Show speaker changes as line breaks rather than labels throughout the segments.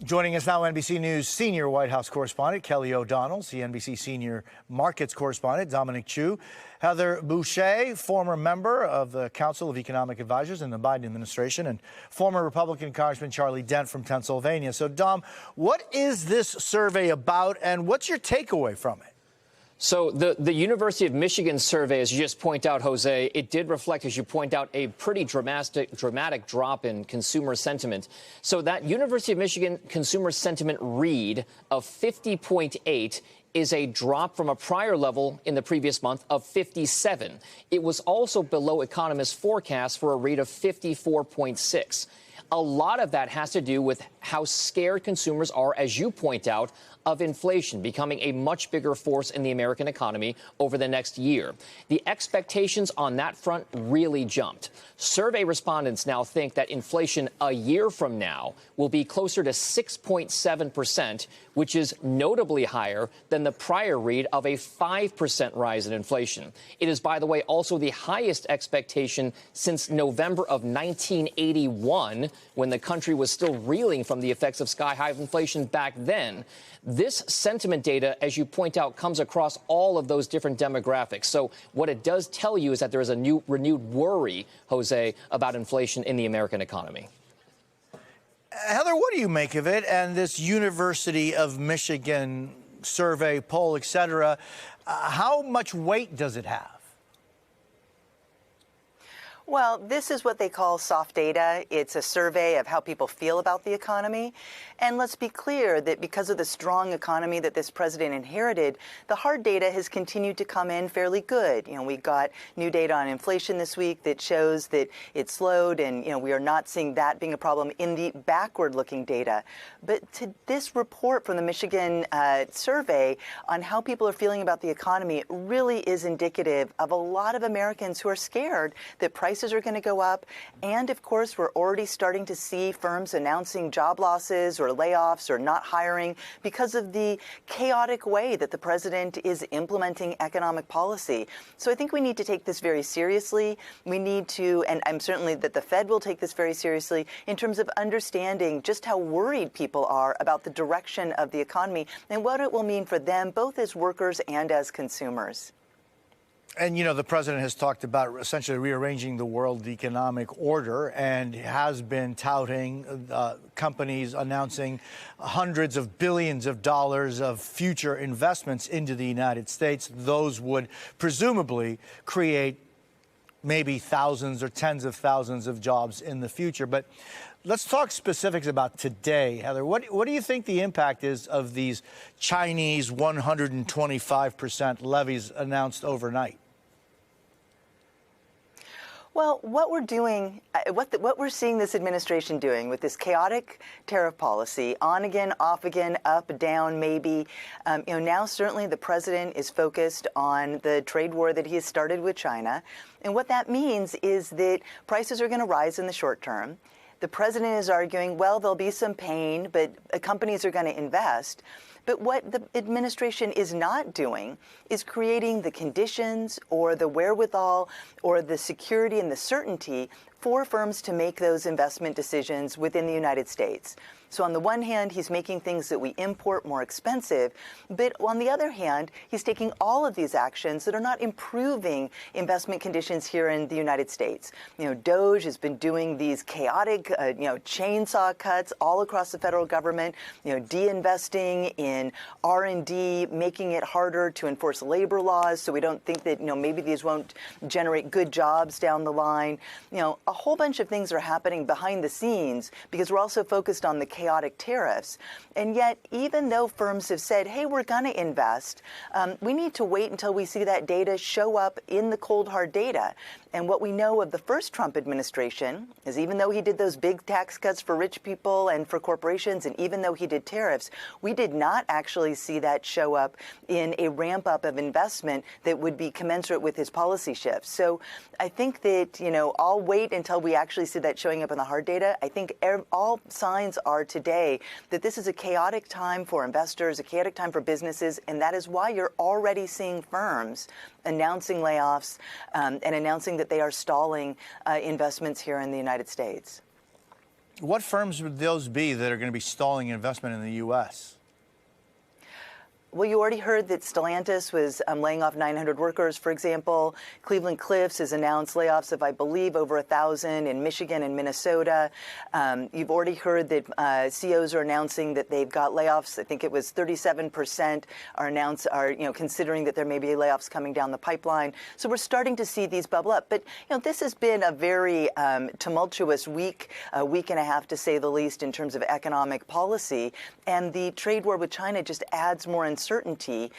Joining us now, NBC News senior White House correspondent Kelly O'Donnell, CNBC senior markets correspondent Dominic Chu, Heather Boushey, former member of the Council of Economic Advisors in the Biden administration, and former Republican Congressman Charlie Dent from Pennsylvania. So, Dom, what is this survey about, and what's your takeaway from it?
So the University of Michigan survey, as you just point out, Jose, it did reflect, as you point out, a pretty dramatic drop in consumer sentiment. So that University of Michigan consumer sentiment read of 50.8 is a drop from a prior level in the previous month of 57. It was also below economists' forecast for a rate of 54.6. A lot of that has to do with how scared consumers are, as you point out, of inflation becoming a much bigger force in the American economy over the next year. The expectations on that front really jumped. Survey respondents now think that inflation a year from now will be closer to 6.7%, which is notably higher than the prior read of a 5% rise in inflation. It is, by the way, also the highest expectation since November of 1981, when the country was still reeling from the effects of sky-high inflation back then. This sentiment data, as you point out, comes across all of those different demographics. So what it does tell you is that there is a renewed worry, Jose, about inflation in the American economy.
Heather, what do you make of it and this University of Michigan survey, poll, et cetera? How much weight does it have?
Well, this is what they call soft data. It's a survey of how people feel about the economy. And let's be clear that because of the strong economy that this president inherited, the hard data has continued to come in fairly good. You know, we got new data on inflation this week that shows that it slowed, and, you know, we are not seeing that being a problem in the backward-looking data. But to this report from the Michigan survey on how people are feeling about the economy really is indicative of a lot of Americans who are scared that prices are going to go up. And, of course, we're already starting to see firms announcing job losses or layoffs or not hiring because of the chaotic way that the president is implementing economic policy. So I think we need to take this very seriously. We need to, and I'm certainly that the Fed will take this very seriously in terms of understanding just how worried people are about the direction of the economy and what it will mean for them, both as workers and as consumers.
And, you know, the president has talked about essentially rearranging the world economic order and has been touting companies announcing hundreds of billions of dollars of future investments into the United States. Those would presumably create maybe thousands or tens of thousands of jobs in the future. But let's talk specifics about today, Heather. What do you think the impact is of these Chinese 125% levies announced overnight?
Well, what we're doing, what we're seeing this administration doing with this chaotic tariff policy, on again, off again, up, down, maybe, now certainly the president is focused on the trade war that he has started with China. And what that means is that prices are going to rise in the short term. The president is arguing, well, there'll be some pain, but companies are going to invest. But what the administration is not doing is creating the conditions or the wherewithal or the security and the certainty for firms to make those investment decisions within the United States. So on the one hand, he's making things that we import more expensive, but on the other hand, he's taking all of these actions that are not improving investment conditions here in the United States. You know, DOGE has been doing these chaotic, chainsaw cuts all across the federal government, de-investing in R&D, making it harder to enforce labor laws, so we don't think that, maybe these won't generate good jobs down the line. A whole bunch of things are happening behind the scenes because we're also focused on the chaotic tariffs. And yet, even though firms have said, hey, we're going to invest, we need to wait until we see that data show up in the cold, hard data. And what we know of the first Trump administration is even though he did those big tax cuts for rich people and for corporations, and even though he did tariffs, we did not actually see that show up in a ramp up of investment that would be commensurate with his policy shifts. So I think that, I'll wait until we actually see that showing up in the hard data. I think all signs are today that this is a chaotic time for investors, a chaotic time for businesses, and that is why you're already seeing firms announcing layoffs and announcing that they are stalling investments here in the United States.
What firms would those be that are going to be stalling investment in the U.S.?
Well, you already heard that Stellantis was laying off 900 workers, for example. Cleveland Cliffs has announced layoffs of, I believe, over 1,000 in Michigan and Minnesota. You've already heard that CEOs are announcing that they've got layoffs. I think it was 37% are considering that there may be layoffs coming down the pipeline. So we're starting to see these bubble up. But this has been a very tumultuous week, a week and a half to say the least, in terms of economic policy. And the trade war with China just adds more uncertainty,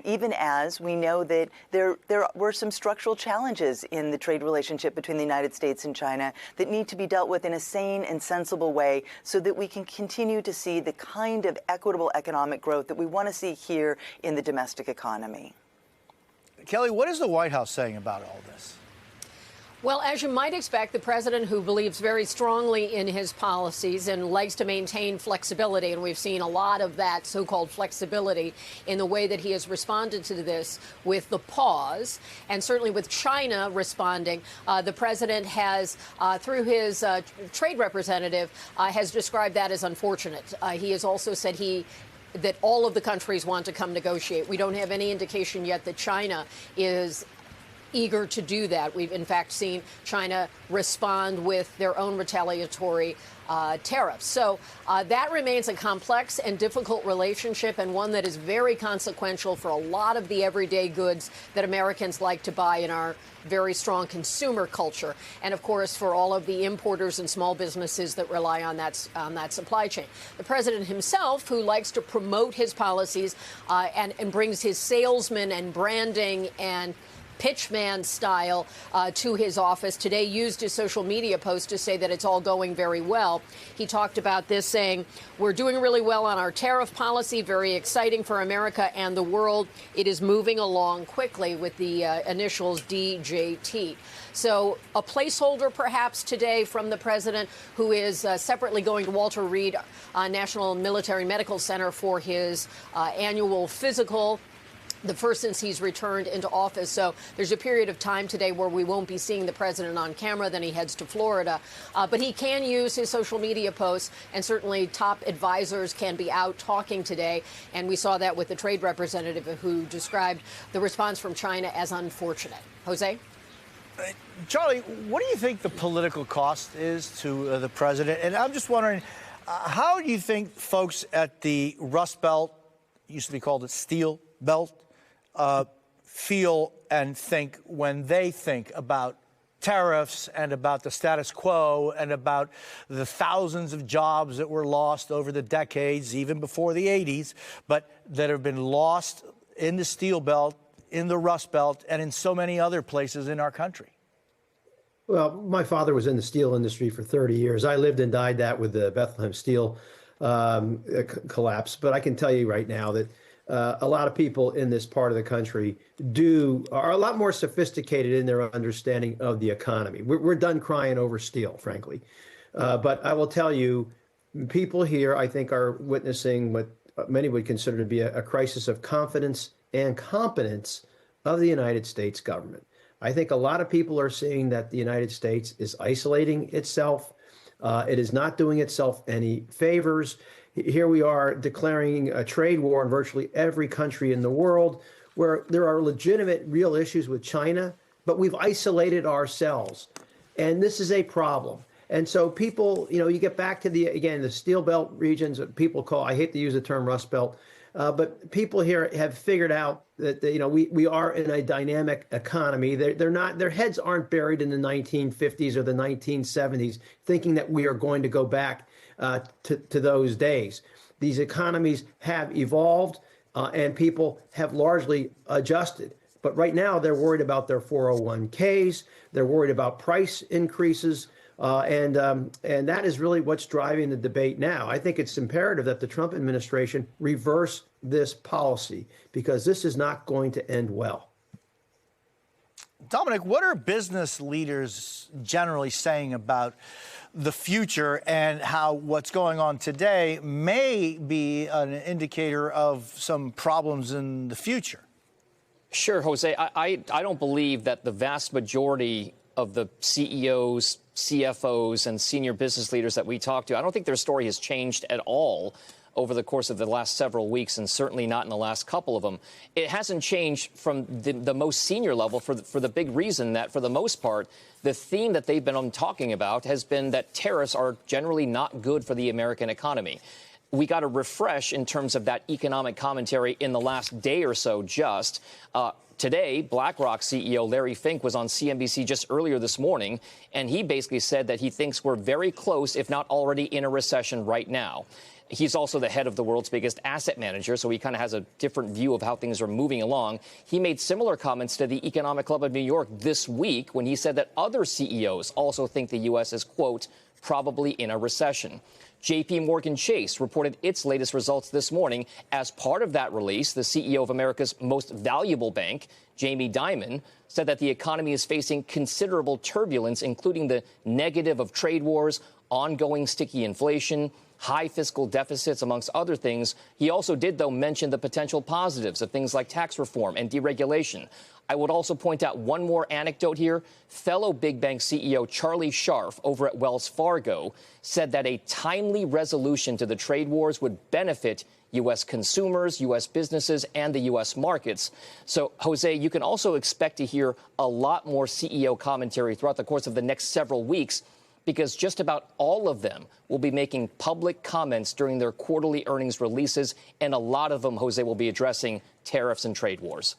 even as we know that there were some structural challenges in the trade relationship between the United States and China that need to be dealt with in a sane and sensible way so that we can continue to see the kind of equitable economic growth that we want to see here in the domestic economy.
Kelly, what is the White House saying about all this?
Well, as you might expect, the president, who believes very strongly in his policies and likes to maintain flexibility, and we've seen a lot of that so-called flexibility in the way that he has responded to this with the pause, and certainly with China responding, the president has, through his trade representative, has described that as unfortunate. He has also said that all of the countries want to come negotiate. We don't have any indication yet that China is eager to do that. We've, in fact, seen China respond with their own retaliatory tariffs. So that remains a complex and difficult relationship, and one that is very consequential for a lot of the everyday goods that Americans like to buy in our very strong consumer culture, and of course for all of the importers and small businesses that rely on that supply chain. The president himself, who likes to promote his policies and brings his salesman and branding and pitchman style to his office, today used his social media post to say that it's all going very well. He talked about this, saying, "We're doing really well on our tariff policy, very exciting for America and the world. It is moving along quickly," with the initials DJT. So a placeholder perhaps today from the president, who is separately going to Walter Reed National Military Medical Center for his annual physical, the first since he's returned into office. So there's a period of time today where we won't be seeing the president on camera. Then he heads to Florida. But he can use his social media posts, and certainly top advisors can be out talking today. And we saw that with the trade representative, who described the response from China as unfortunate. Jose?
Charlie, what do you think the political cost is to the president? And I'm just wondering, how do you think folks at the Rust Belt, used to be called the Steel Belt, feel and think when they think about tariffs and about the status quo and about the thousands of jobs that were lost over the decades, even before the 80s, but that have been lost in the Steel Belt, in the Rust Belt, and in so many other places in our country?
Well, my father was in the steel industry for 30 years. I lived and died that with the Bethlehem Steel collapse. But I can tell you right now that a lot of people in this part of the country are a lot more sophisticated in their understanding of the economy. We're done crying over steel, frankly. But I will tell you, people here, I think, are witnessing what many would consider to be a crisis of confidence and competence of the United States government. I think a lot of people are seeing that the United States is isolating itself. It is not doing itself any favors. Here we are declaring a trade war in virtually every country in the world, where there are legitimate, real issues with China, but we've isolated ourselves. And this is a problem. And so people, you get back to the Steel Belt regions that people call, I hate to use the term Rust Belt, but people here have figured out that, we are in a dynamic economy. Their heads aren't buried in the 1950s or the 1970s, thinking that we are going to go back to those days. These economies have evolved and people have largely adjusted. But right now they're worried about their 401ks. They're worried about price increases. And that is really what's driving the debate now. I think it's imperative that the Trump administration reverse this policy, because this is not going to end well.
Dominic, what are business leaders generally saying about the future and how what's going on today may be an indicator of some problems in the future?
Sure, Jose. I don't believe that the vast majority of the CEOs, CFOs, and senior business leaders that we talk to, I don't think their story has changed at all over the course of the last several weeks, and certainly not in the last couple of them. It hasn't changed from the most senior level for the big reason that, for the most part, the theme that they've been talking about has been that tariffs are generally not good for the American economy. We got a refresh in terms of that economic commentary in the last day or so just. Today, BlackRock CEO Larry Fink was on CNBC just earlier this morning, and he basically said that he thinks we're very close, if not already in a recession right now. He's also the head of the world's biggest asset manager, so he kind of has a different view of how things are moving along. He made similar comments to the Economic Club of New York this week when he said that other CEOs also think the U.S. is, quote, probably in a recession. J.P. Morgan Chase reported its latest results this morning. As part of that release, the CEO of America's most valuable bank, Jamie Dimon, said that the economy is facing considerable turbulence, including the negative of trade wars, ongoing sticky inflation, high fiscal deficits, amongst other things. He also did, though, mention the potential positives of things like tax reform and deregulation. I would also point out one more anecdote here. Fellow big bank CEO Charlie Scharf over at Wells Fargo said that a timely resolution to the trade wars would benefit U.S. consumers, U.S. businesses, and the U.S. markets. So, Jose, you can also expect to hear a lot more CEO commentary throughout the course of the next several weeks, because just about all of them will be making public comments during their quarterly earnings releases, and a lot of them, Jose, will be addressing tariffs and trade wars.